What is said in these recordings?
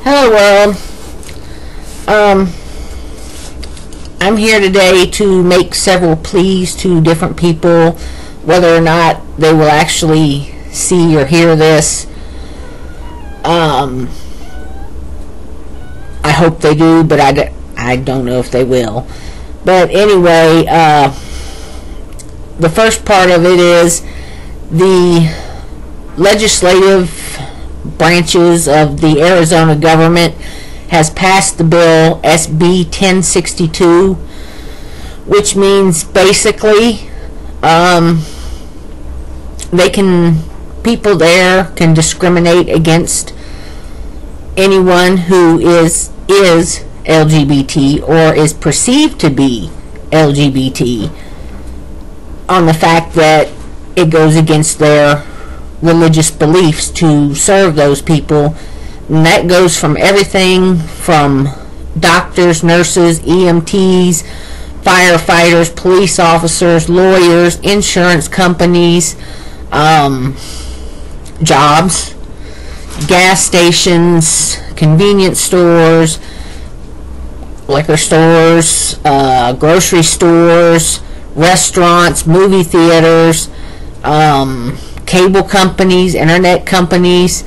Hello world. I'm here today to make several pleas to different people, whether or not they will actually see or hear this. I hope they do, but I don't know if they will. But anyway, the first part of it is the legislative branches of the Arizona government has passed the bill SB1062, which means basically people there can discriminate against anyone who is LGBT or is perceived to be LGBT on the fact that it goes against their religious beliefs to serve those people. And that goes from everything from doctors, nurses, EMTs, firefighters, police officers, lawyers, insurance companies, jobs, gas stations, convenience stores, liquor stores, grocery stores, restaurants, movie theaters, cable companies, internet companies,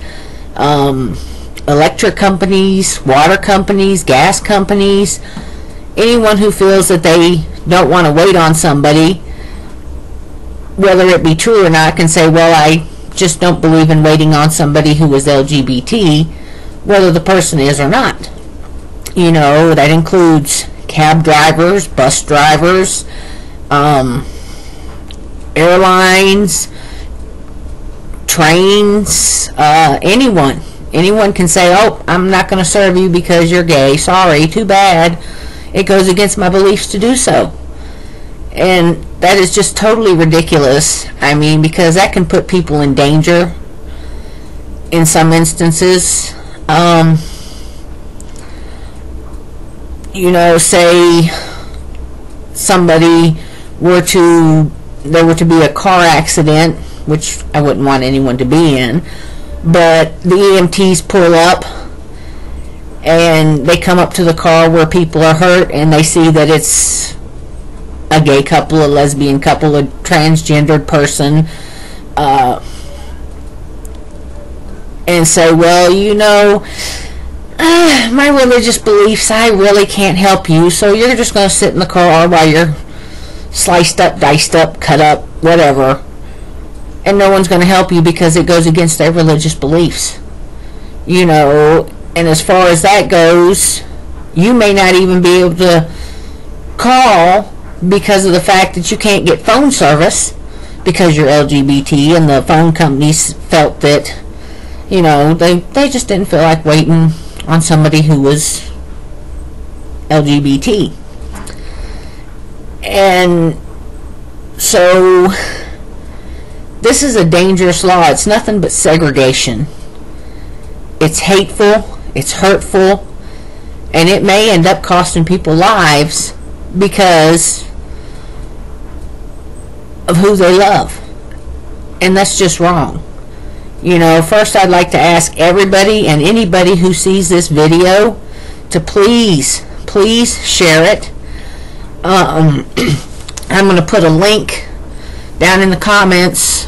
electric companies, water companies, gas companies. Anyone who feels that they don't want to wait on somebody, whether it be true or not, can say, well, I just don't believe in waiting on somebody who is LGBT, whether the person is or not. You know, that includes cab drivers, bus drivers, airlines, trains, anyone can say, oh, I'm not going to serve you because you're gay. Sorry, too bad. It goes against my beliefs to do so. And that is just totally ridiculous. I mean, because that can put people in danger in some instances. You know, say somebody there were to be a car accident, which I wouldn't want anyone to be in, but the EMTs pull up and they come up to the car where people are hurt and they see that it's a gay couple, a lesbian couple, a transgendered person, and say, well, you know, my religious beliefs, I really can't help you, so you're just going to sit in the car while you're sliced up, diced up, cut up, whatever, and no one's going to help you because it goes against their religious beliefs. You know, and as far as that goes, you may not even be able to call because of the fact that you can't get phone service because you're LGBT, and the phone companies felt that, you know, they just didn't feel like waiting on somebody who was LGBT. And so this is a dangerous law. It's nothing but segregation. It's hateful, it's hurtful, and it may end up costing people lives because of who they love. And that's just wrong. You know, first I'd like to ask everybody and anybody who sees this video to please share it. I'm going to put a link down in the comments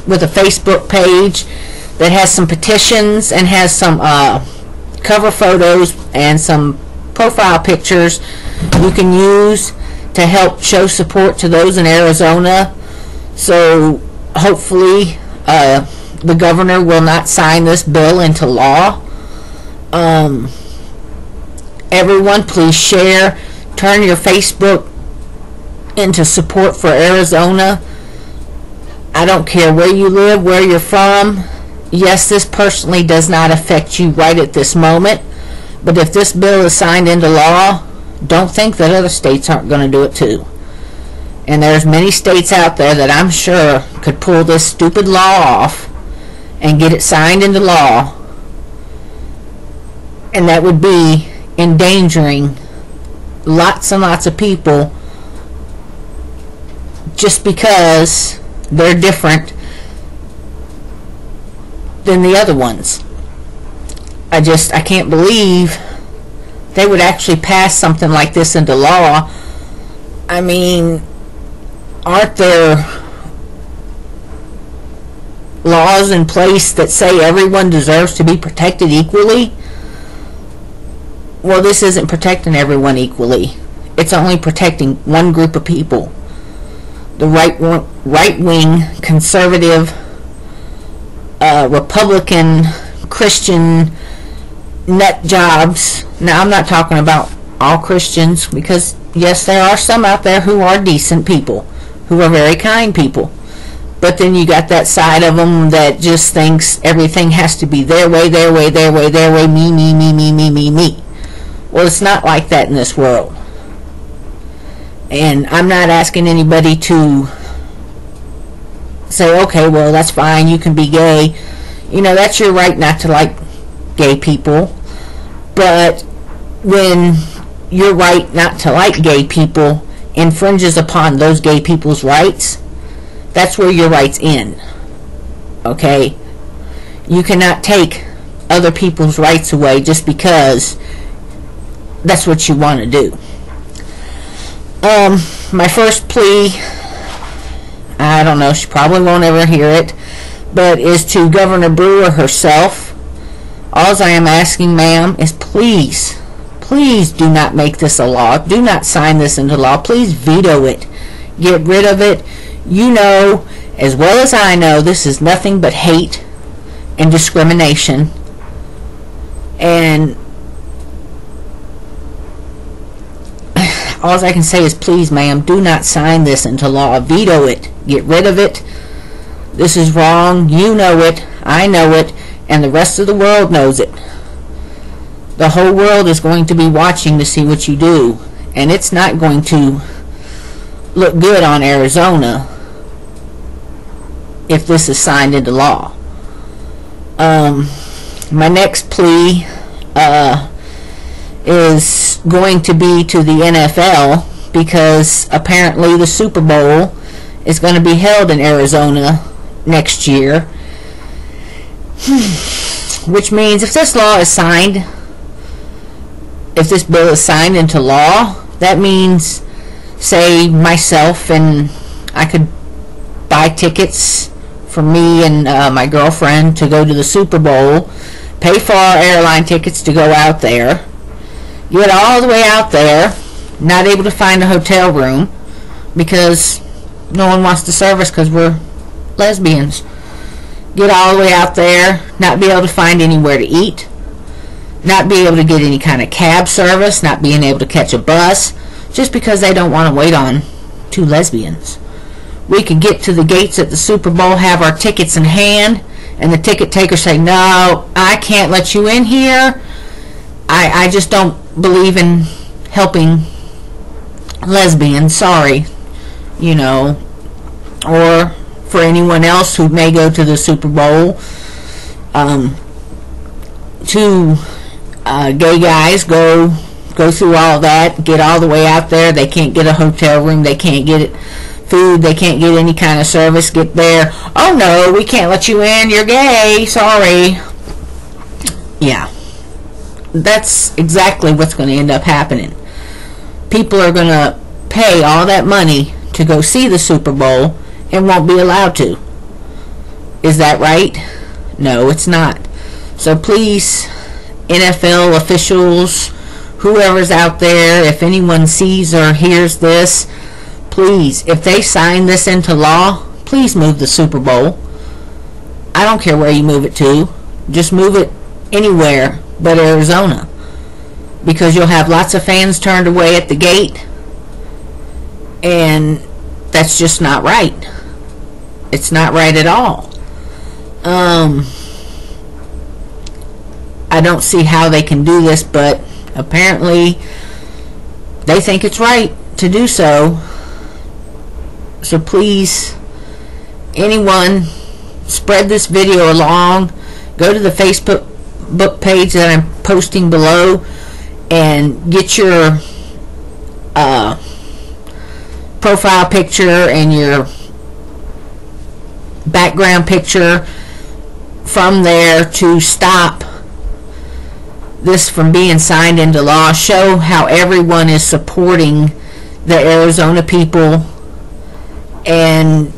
with a Facebook page that has some petitions and has some cover photos and some profile pictures you can use to help show support to those in Arizona. So hopefully the governor will not sign this bill into law. Everyone, please share. Turn your Facebook into support for Arizona. I don't care where you live, where you're from. Yes, this personally does not affect you right at this moment, but if this bill is signed into law, don't think that other states aren't going to do it too. And there's many states out there that I'm sure could pull this stupid law off and get it signed into law, and that would be endangering lots and lots of people just because they're different than the other ones. I can't believe they would actually pass something like this into law. I mean, aren't there laws in place that say everyone deserves to be protected equally? Well, this isn't protecting everyone equally. It's only protecting one group of people. The right-wing, conservative, Republican, Christian nut jobs. Now, I'm not talking about all Christians, because yes, there are some out there who are decent people, who are very kind people. But then you got that side of them that just thinks everything has to be their way, their way, their way, their way, me, me, me, me, me, me, me. Well, it's not like that in this world. And I'm not asking anybody to say, okay, well, that's fine, you can be gay. You know, that's your right not to like gay people. But when your right not to like gay people infringes upon those gay people's rights, that's where your rights end. Okay? You cannot take other people's rights away just because that's what you want to do. My first plea, I don't know, she probably won't ever hear it, but is to Governor Brewer herself. All I am asking, ma'am, is please, please do not make this a law. Do not sign this into law. Please veto it. Get rid of it. You know, as well as I know, this is nothing but hate and discrimination. And all I can say is, please, ma'am, do not sign this into law. Veto it. Get rid of it. This is wrong. You know it. I know it. And the rest of the world knows it. The whole world is going to be watching to see what you do. And it's not going to look good on Arizona if this is signed into law. My next plea is going to be to the NFL, because apparently the Super Bowl is going to be held in Arizona next year. Which means if this law is signed, if this bill is signed into law, that means, say, myself and I could buy tickets for me and my girlfriend to go to the Super Bowl, pay for our airline tickets to go out there, get all the way out there, not able to find a hotel room because no one wants to serve us because we're lesbians. Get all the way out there, not be able to find anywhere to eat, not be able to get any kind of cab service, not being able to catch a bus, just because they don't want to wait on two lesbians. We could get to the gates at the Super Bowl, have our tickets in hand, and the ticket taker say, no, I can't let you in here. I just don't believe in helping lesbians, sorry. You know, or for anyone else who may go to the Super Bowl, two gay guys go through all that, get all the way out there, they can't get a hotel room, they can't get food, they can't get any kind of service, get there, oh no, we can't let you in, you're gay, sorry. Yeah, that's exactly what's going to end up happening. People are going to pay all that money to go see the Super Bowl and won't be allowed to. Is that right? No, it's not. So please, NFL officials, whoever's out there, if anyone sees or hears this, please, if they sign this into law, please move the Super Bowl. I don't care where you move it to. Just move it anywhere but Arizona, because you'll have lots of fans turned away at the gate, and that's just not right. It's not right at all. I don't see how they can do this, but apparently they think it's right to do so. So please, anyone, spread this video along. Go to the Facebook page that I'm posting below and get your profile picture and your background picture from there to stop this from being signed into law, show how everyone is supporting the Arizona people, and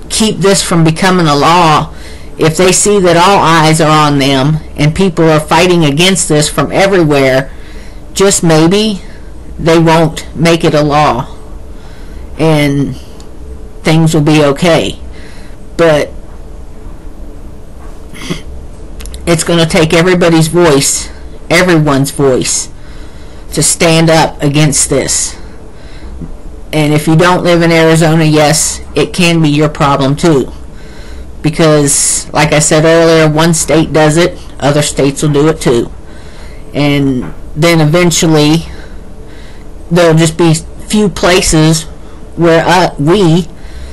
keep this from becoming a law. If they see that all eyes are on them and people are fighting against this from everywhere, just maybe they won't make it a law and things will be okay. But it's going to take everybody's voice, everyone's voice, to stand up against this. And if you don't live in Arizona, yes, it can be your problem too. Because, like I said earlier, one state does it, other states will do it too. And then eventually, there'll just be few places where we,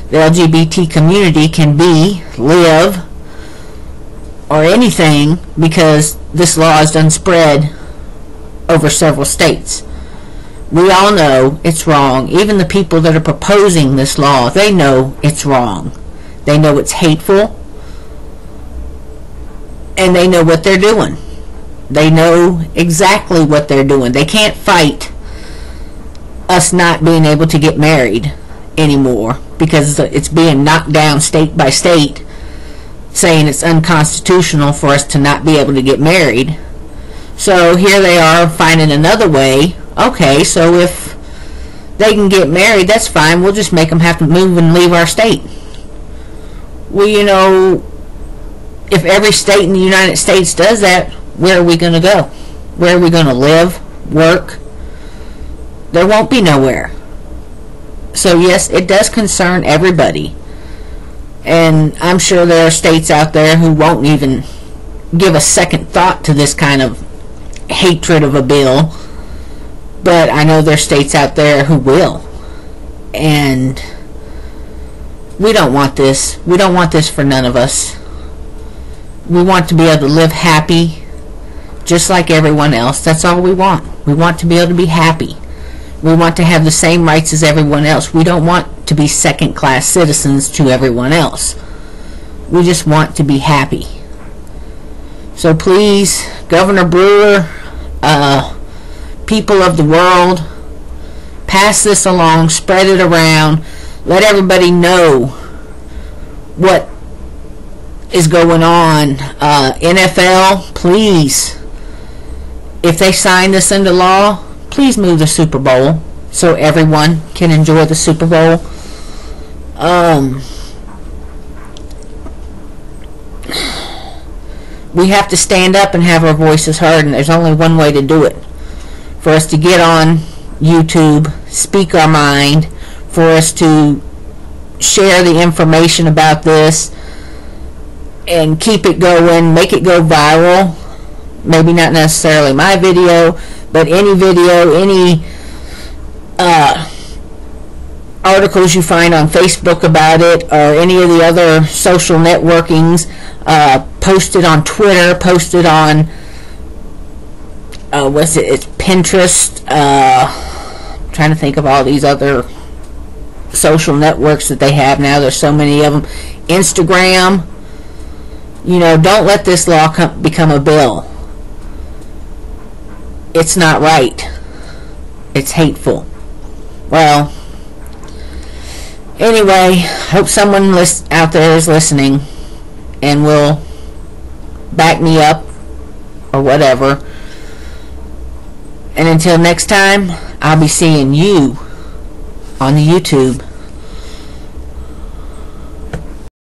the LGBT community, can be, live, or anything, because this law is done spread over several states. We all know it's wrong. Even the people that are proposing this law, they know it's wrong. They know it's hateful, and they know what they're doing. They know exactly what they're doing. They can't fight us not being able to get married anymore, because it's being knocked down state by state, saying it's unconstitutional for us to not be able to get married. So here they are finding another way. Okay, so if they can get married, that's fine. We'll just make them have to move and leave our state. Well, you know, if every state in the United States does that, where are we going to go? Where are we going to live, work? There won't be nowhere. So yes, it does concern everybody. And I'm sure there are states out there who won't even give a second thought to this kind of hatred of a bill. But I know there are states out there who will. And we don't want this. We don't want this for none of us. We want to be able to live happy, just like everyone else. That's all we want. We want to be able to be happy. We want to have the same rights as everyone else. We don't want to be second-class citizens to everyone else. We just want to be happy. So please, Governor Brewer, people of the world, pass this along, spread it around, let everybody know what is going on. NFL, please, if they sign this into law, please move the Super Bowl so everyone can enjoy the Super Bowl. We have to stand up and have our voices heard, and there's only one way to do it. For us to get on YouTube, speak our mind, for us to share the information about this and keep it going, make it go viral. Maybe not necessarily my video, but any video, any articles you find on Facebook about it, or any of the other social networkings, posted on Twitter, posted on it's Pinterest, I'm trying to think of all these other social networks that they have now. There's so many of them. Instagram. You know, don't let this law become a bill. It's not right. It's hateful. Well, anyway, hope someone out there is listening and will back me up or whatever. And until next time, I'll be seeing you on the YouTube.